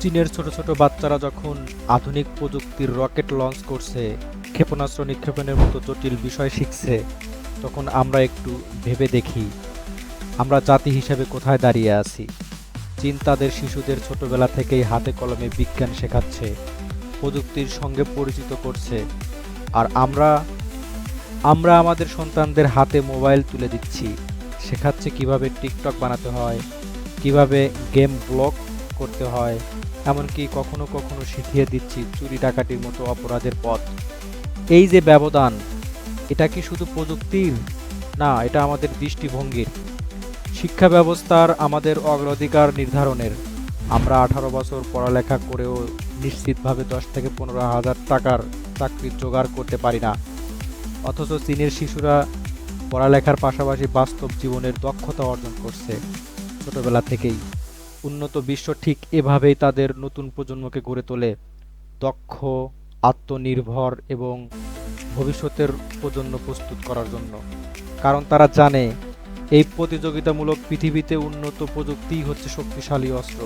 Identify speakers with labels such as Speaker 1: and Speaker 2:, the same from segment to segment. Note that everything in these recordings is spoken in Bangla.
Speaker 1: চীনের ছোট ছোট বাচ্চারা যখন আধুনিক প্রযুক্তির রকেট লঞ্চ করছে, ক্ষেপণাস্ত্র নিক্ষেপণের মতো জটিল বিষয় শিখছে, তখন আমরা একটু ভেবে দেখি আমরা জাতি হিসেবে কোথায় দাঁড়িয়ে আছি। চীন তাদের শিশুদের ছোটবেলা থেকেই হাতে কলমে বিজ্ঞান শেখাচ্ছে, প্রযুক্তির সঙ্গে পরিচিত করছে, আর আমরা আমরা আমাদের সন্তানদের হাতে মোবাইল তুলে দিচ্ছি, শেখাচ্ছে কিভাবে টিকটক বানাতে হয়, কিভাবে গেম ব্লক করতে হয়, এমনকি কখনো কখনো শিখিয়ে দিচ্ছি চুরি ডাকাতির মতো অপরাধের পথ। এই যে ব্যবধান, এটা কি শুধু প্রযুক্তির? না, এটা আমাদের দৃষ্টিভঙ্গির। শিক্ষা ব্যবস্থার, আমাদের অগ্রাধিকার নির্ধারণের। আমরা 18 বছর পড়ালেখা করেও নিশ্চিতভাবে 10 থেকে 15 হাজার টাকার চাকরি জোগাড় করতে পারি না, অথচ চীনের শিশুরা পড়ালেখার পাশাপাশি বাস্তব জীবনের দক্ষতা অর্জন করছে ছোটবেলা থেকেই। উন্নত বিশ্ব ঠিক এভাবেই তাদের নতুন প্রজন্মকে গড়ে তোলে, দক্ষ, আত্মনির্ভর এবং ভবিষ্যতের প্রজন্ম প্রস্তুত করার জন্য। কারণ তারা জানে এই প্রতিযোগিতামূলক পৃথিবীতে উন্নত প্রযুক্তিই হচ্ছে শক্তিশালী অস্ত্র।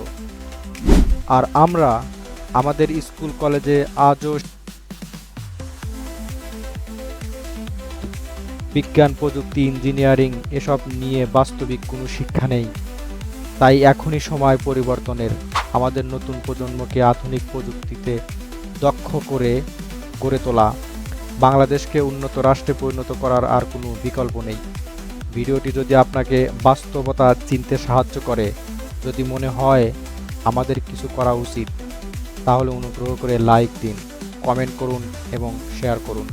Speaker 1: আর আমরা আমাদের স্কুল কলেজে আজও বিজ্ঞান, প্রযুক্তি, ইঞ্জিনিয়ারিং এসব নিয়ে বাস্তবিক কোনো শিক্ষা নেই। তাই এখনই সময় পরিবর্তনের। আমাদের নতুন প্রজন্মকে আধুনিক প্রযুক্তিতে দক্ষ করে গড়ে তোলা। বাংলাদেশকে উন্নত রাষ্ট্রে পরিণত করার আর কোনো বিকল্প নেই। ভিডিওটি যদি আপনাকে বাস্তবতা চিনতে সাহায্য করে, যদি মনে হয় আমাদের কিছু করা উচিত, তাহলে অনুগ্রহ করে লাইক দিন, কমেন্ট করুন এবং শেয়ার করুন।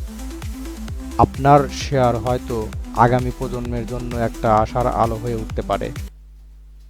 Speaker 1: আপনার শেয়ার হয়তো আগামী প্রজন্মের জন্য একটা আশার আলো হয়ে উঠতে পারে।